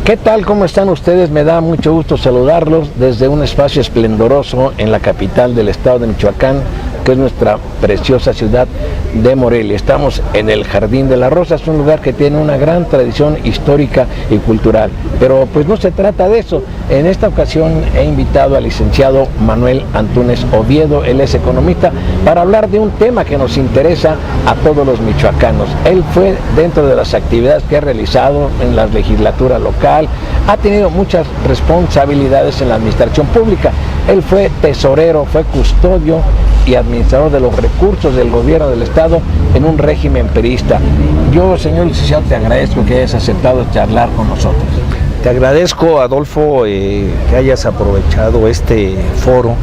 ¿Qué tal? ¿Cómo están ustedes? Me da mucho gusto saludarlos desde un espacio esplendoroso en la capital del estado de Michoacán, que es nuestra preciosa ciudad de Morelia. Estamos en el Jardín de la Rosa, es un lugar que tiene una gran tradición histórica y cultural, pero pues no se trata de eso. En esta ocasión he invitado al licenciado Manuel Antúnez Oviedo, él es economista, para hablar de un tema que nos interesa a todos los michoacanos. Él fue dentro de las actividades que ha realizado en la legislatura local, ha tenido muchas responsabilidades en la administración pública. Él fue tesorero, fue custodio y administrador de los recursos del gobierno del estado en un régimen priista. Yo, señor licenciado, te agradezco que hayas aceptado charlar con nosotros. Te agradezco, Adolfo, que hayas aprovechado este foro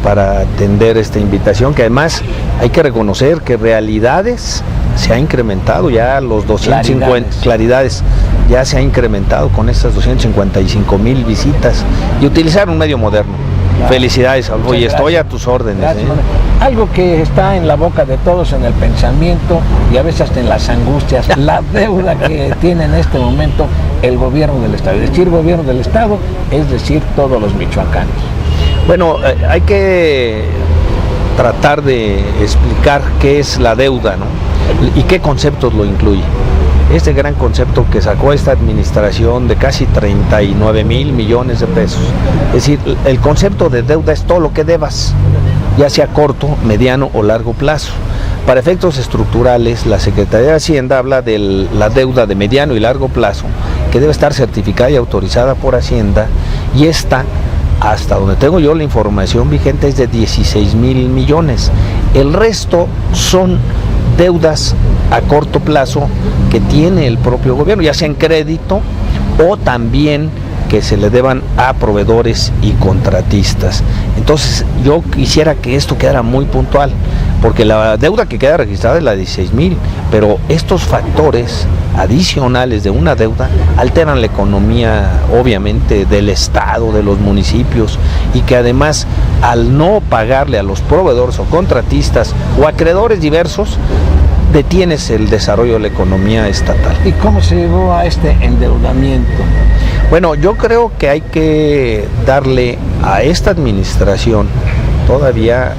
para atender esta invitación, que además hay que reconocer que realidades se ha incrementado ya los 250 claridades ya se ha incrementado con estas 255,000 visitas y utilizar un medio moderno. Claro. Felicidades, Adolfo, y estoy a tus órdenes. Gracias, algo que está en la boca de todos, en el pensamiento y a veces hasta en las angustias, la deuda que tiene en este momento el gobierno del estado. Es decir, gobierno del estado, es decir, todos los michoacanos. Bueno, hay que tratar de explicar qué es la deuda, ¿no? Y qué conceptos lo incluye. Este gran concepto que sacó esta administración de casi 39,000 millones de pesos. Es decir, el concepto de deuda es todo lo que debas, ya sea corto, mediano o largo plazo. Para efectos estructurales, la Secretaría de Hacienda habla de la deuda de mediano y largo plazo, que debe estar certificada y autorizada por Hacienda, y esta, hasta donde tengo yo la información vigente, es de 16,000 millones. El resto son deudas a corto plazo que tiene el propio gobierno, ya sea en crédito o también que se le deban a proveedores y contratistas. Entonces yo quisiera que esto quedara muy puntual, porque la deuda que queda registrada es la de 16,000, pero estos factores adicionales de una deuda alteran la economía, obviamente, del estado, de los municipios, y que además, al no pagarle a los proveedores o contratistas o acreedores diversos, detienes el desarrollo de la economía estatal. ¿Y cómo se llegó a este endeudamiento? Bueno, yo creo que hay que darle a esta administración todavía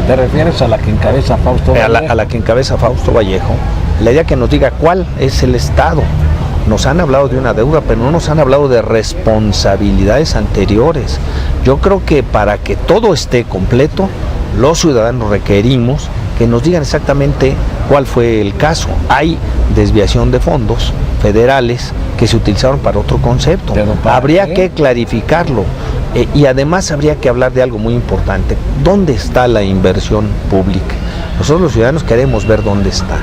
¿Te refieres a la que encabeza Fausto Vallejo? A la que encabeza Fausto Vallejo, la idea que nos diga cuál es el estado. Nos han hablado de una deuda, pero no nos han hablado de responsabilidades anteriores. Yo creo que para que todo esté completo, los ciudadanos requerimos que nos digan exactamente cuál fue el caso. Hay desviación de fondos federales que se utilizaron para otro concepto. Habría que clarificarlo. Y además habría que hablar de algo muy importante. ¿Dónde está la inversión pública? Nosotros los ciudadanos queremos ver dónde está.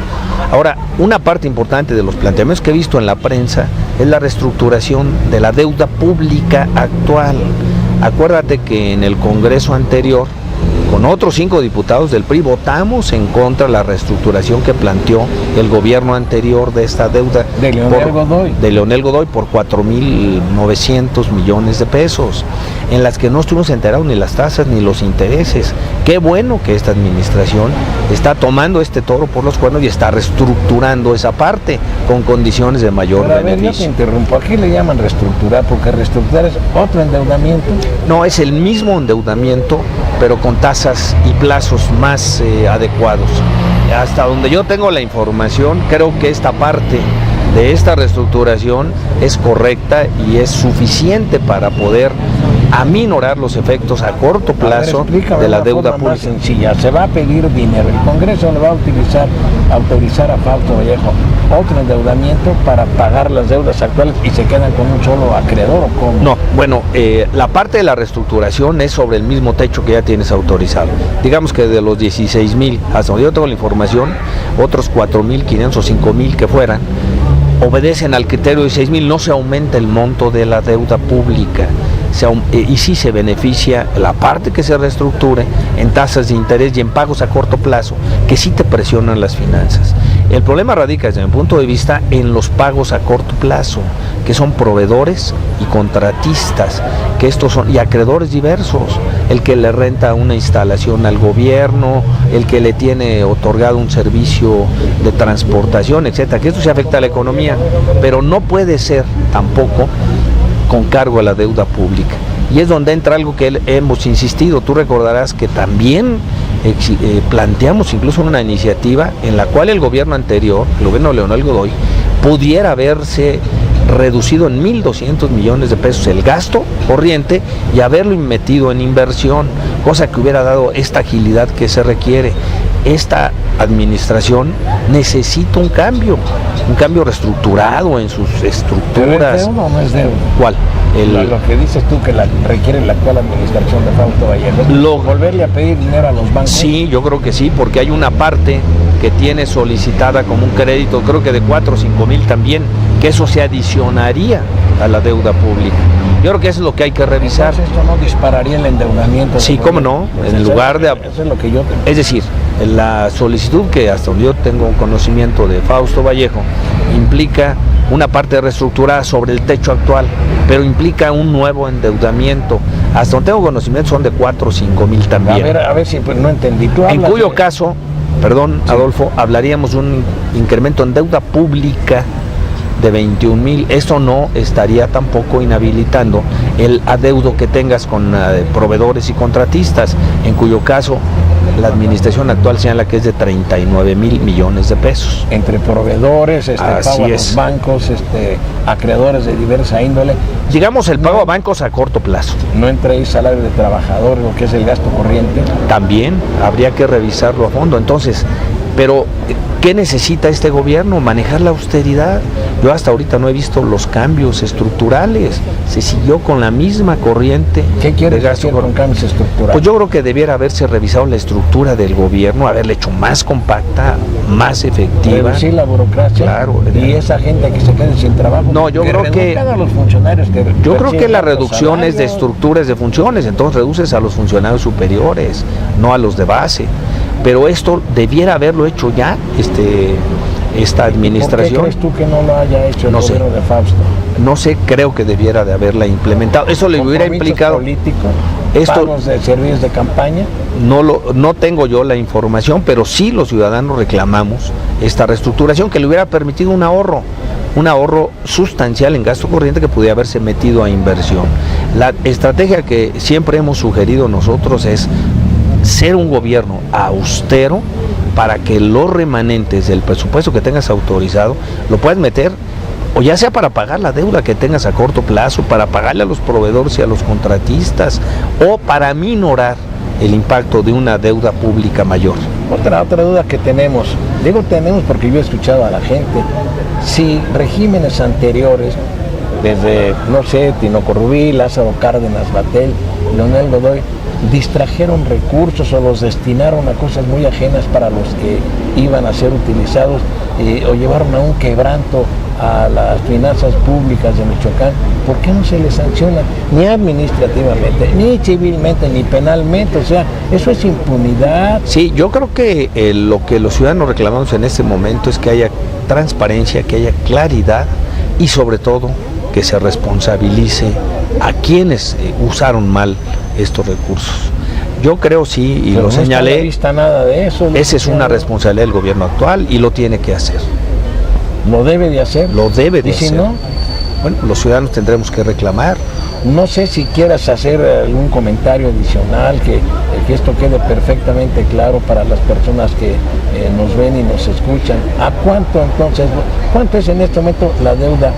Ahora, una parte importante de los planteamientos que he visto en la prensa es la reestructuración de la deuda pública actual. Acuérdate que en el Congreso anterior, con otros 5 diputados del PRI, votamos en contra de la reestructuración que planteó el gobierno anterior de esta deuda de Leonel Godoy por 4,900 millones de pesos, en las que no estuvimos enterados ni las tasas ni los intereses. Qué bueno que esta administración está tomando este toro por los cuernos y está reestructurando esa parte con condiciones de mayor beneficio. Yo te interrumpo, ¿a qué le llaman reestructurar? Porque reestructurar es otro endeudamiento. No, es el mismo endeudamiento, pero con tasas y plazos más adecuados. Hasta donde yo tengo la información, creo que esta parte de esta reestructuración es correcta y es suficiente para poder aminorar los efectos a corto plazo de la deuda pública. Más sencilla, se va a pedir dinero, el Congreso le va a autorizar a Fausto Vallejo otro endeudamiento para pagar las deudas actuales y se quedan con un solo acreedor, ¿o cómo? No, bueno, la parte de la reestructuración es sobre el mismo techo que ya tienes autorizado. Digamos que de los 16,000, hasta donde yo tengo la información, otros 4,500 o 5,000 que fueran, obedecen al criterio de 6,000, no se aumenta el monto de la deuda pública. Y sí se beneficia la parte que se reestructure en tasas de interés y en pagos a corto plazo, que sí te presionan las finanzas. El problema radica, desde mi punto de vista, en los pagos a corto plazo, que son proveedores y contratistas, que estos son, y acreedores diversos, el que le renta una instalación al gobierno, el que le tiene otorgado un servicio de transportación, etcétera, que esto se afecta a la economía, pero no puede ser tampoco con cargo a la deuda pública. Y es donde entra algo que hemos insistido. Tú recordarás que también planteamos incluso una iniciativa en la cual el gobierno anterior, el gobierno de Leonel Godoy, pudiera haberse reducido en 1.200 millones de pesos el gasto corriente y haberlo metido en inversión, cosa que hubiera dado esta agilidad que se requiere. Esta administración necesita un cambio reestructurado en sus estructuras. ¿Pero es deuda o no es deuda? ¿Cuál? Lo que dices tú que requiere la actual administración de Fausto Vallejo. ¿Volverle a pedir dinero a los bancos? Sí, yo creo que sí, porque hay una parte que tiene solicitada como un crédito, creo que de 4 o 5 mil también, que eso se adicionaría a la deuda pública. Yo creo que eso es lo que hay que revisar. Entonces, ¿esto no dispararía el endeudamiento? Sí, cómo no, en lugar de... Eso es lo que yo... Es decir, la solicitud que hasta donde yo tengo conocimiento de Fausto Vallejo implica una parte reestructurada sobre el techo actual, pero implica un nuevo endeudamiento. Hasta donde tengo conocimiento son de 4 o 5 mil también. A ver si pues, no entendí. En cuyo caso, perdón, sí, Adolfo, hablaríamos de un incremento en deuda pública de 21 mil. Esto no estaría tampoco inhabilitando el adeudo que tengas con proveedores y contratistas, en cuyo caso la administración actual señala que es de 39 mil millones de pesos. Entre proveedores, pago a los bancos, acreedores de diversa índole. Digamos el pago a bancos a corto plazo. No entra ahí salario de trabajador, lo que es el gasto corriente. También habría que revisarlo a fondo. Entonces, pero ¿qué necesita este gobierno? Manejar la austeridad. Yo hasta ahorita no he visto los cambios estructurales. Se siguió con la misma corriente. ¿Qué quieres decir con cambios estructurales? Pues yo creo que debiera haberse revisado la estructura del gobierno, haberla hecho más compacta, más efectiva. Reducir la burocracia. Claro. Y esa gente que se quede sin trabajo. No, yo creo que a los funcionarios yo creo que la reducción es de estructuras de funciones. Entonces reduces a los funcionarios superiores, no a los de base. Pero esto debiera haberlo hecho ya esta administración. ¿Por qué crees tú que no lo haya hecho el gobierno de Fausto? No sé, creo que debiera de haberla implementado. Eso le hubiera implicado político, pagos de servicios de campaña. No tengo yo la información, pero sí los ciudadanos reclamamos esta reestructuración que le hubiera permitido un ahorro sustancial en gasto corriente que pudiera haberse metido a inversión. La estrategia que siempre hemos sugerido nosotros es ser un gobierno austero para que los remanentes del presupuesto que tengas autorizado lo puedas meter, o ya sea para pagar la deuda que tengas a corto plazo, para pagarle a los proveedores y a los contratistas, o para minorar el impacto de una deuda pública mayor. Otra duda que tenemos, digo tenemos porque yo he escuchado a la gente, si regímenes anteriores, desde, no sé, Tinoco Rubí, Lázaro Cárdenas, Batel, Leonel Godoy, distrajeron recursos o los destinaron a cosas muy ajenas para los que iban a ser utilizados o llevaron a un quebranto a las finanzas públicas de Michoacán, ¿por qué no se les sanciona ni administrativamente, ni civilmente, ni penalmente? O sea, eso es impunidad. Sí, yo creo que lo que los ciudadanos reclamamos en este momento es que haya transparencia, que haya claridad y sobre todo que se responsabilice a quienes usaron mal estos recursos. Yo creo sí, y pero lo no señalé, está vista nada de eso. Esa es una responsabilidad del gobierno actual y lo tiene que hacer. ¿Lo debe de hacer? Lo debe de hacer. ¿Y si no? Bueno, los ciudadanos tendremos que reclamar. No sé si quieras hacer algún comentario adicional, que esto quede perfectamente claro para las personas que nos ven y nos escuchan. ¿A cuánto entonces, cuánto es en este momento la deuda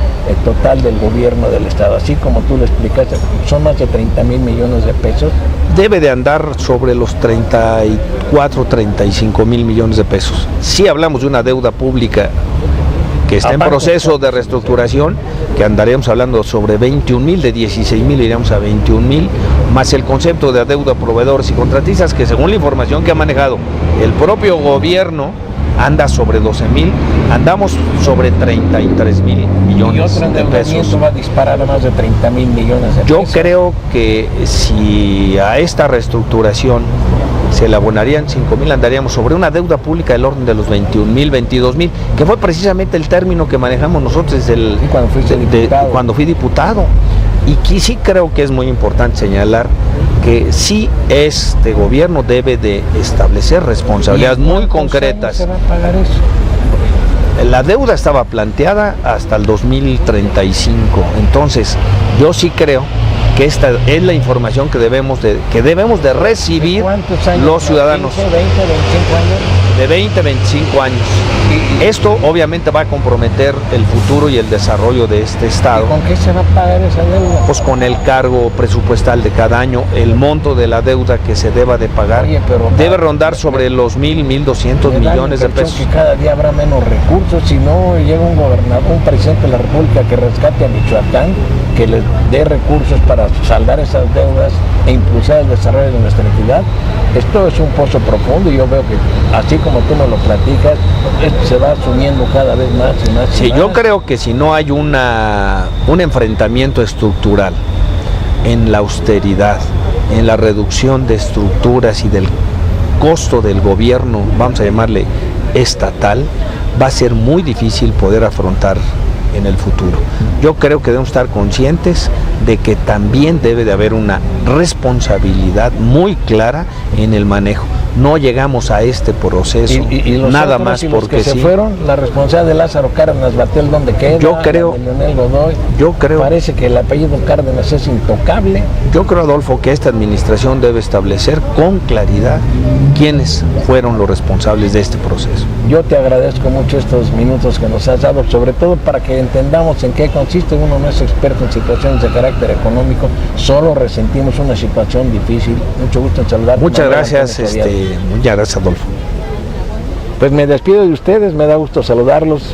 total del gobierno del estado? Así como tú lo explicaste, son más de 30 mil millones de pesos. Debe de andar sobre los 34, 35 mil millones de pesos. Si hablamos de una deuda pública que está en proceso de reestructuración, que andaremos hablando sobre 21 mil, de 16 mil iríamos a 21 mil, más el concepto de deuda proveedores y contratistas, que según la información que ha manejado el propio gobierno, anda sobre 12 mil, andamos sobre 33 mil millones de pesos. Va a disparar a más de 30 mil millones de pesos. Yo creo que si a esta reestructuración se le abonarían 5,000, andaríamos sobre una deuda pública del orden de los 21,000, 22,000, que fue precisamente el término que manejamos nosotros desde cuando fui diputado. Y aquí sí creo que es muy importante señalar que sí este gobierno debe de establecer responsabilidades muy concretas. ¿Se va a pagar eso? La deuda estaba planteada hasta el 2035, entonces yo sí creo que esta es la información que debemos de recibir los ciudadanos. 15, 20, 25 años. De 20, 25 años. Esto obviamente va a comprometer el futuro y el desarrollo de este estado. ¿Y con qué se va a pagar esa deuda? Pues con el cargo presupuestal de cada año, el monto de la deuda que se deba de pagar. Oye, pero debe rondar sobre los 1,200 millones de pesos. Que cada día habrá menos recursos, si no llega un gobernador, un presidente de la República que rescate a Michoacán, que le dé recursos para saldar esas deudas e impulsar el desarrollo de nuestra entidad. Esto es un pozo profundo y yo veo que así como tú me lo platicas, esto se va asumiendo cada vez más y más. Sí, más. yo creo que si no hay un enfrentamiento estructural en la austeridad, en la reducción de estructuras y del costo del gobierno, vamos a llamarle estatal, va a ser muy difícil poder afrontar en el futuro. Yo creo que debemos estar conscientes de que también debe de haber una responsabilidad muy clara en el manejo. No llegamos a este proceso y los nada otros, más y los porque que se sí. fueron, la responsabilidad de Lázaro Cárdenas Batel, ¿dónde queda? Yo creo, de Leonel Godoy. yo creo, Parece que el apellido Cárdenas es intocable. yo creo, Adolfo, que esta administración debe establecer con claridad quiénes fueron los responsables de este proceso. Yo te agradezco mucho estos minutos que nos has dado, sobre todo para que entendamos en qué consiste. Uno no es experto en situaciones de carácter económico, solo resentimos una situación difícil. Mucho gusto en saludarte. Muchas gracias, muchas gracias, Adolfo. Pues me despido de ustedes, me da gusto saludarlos.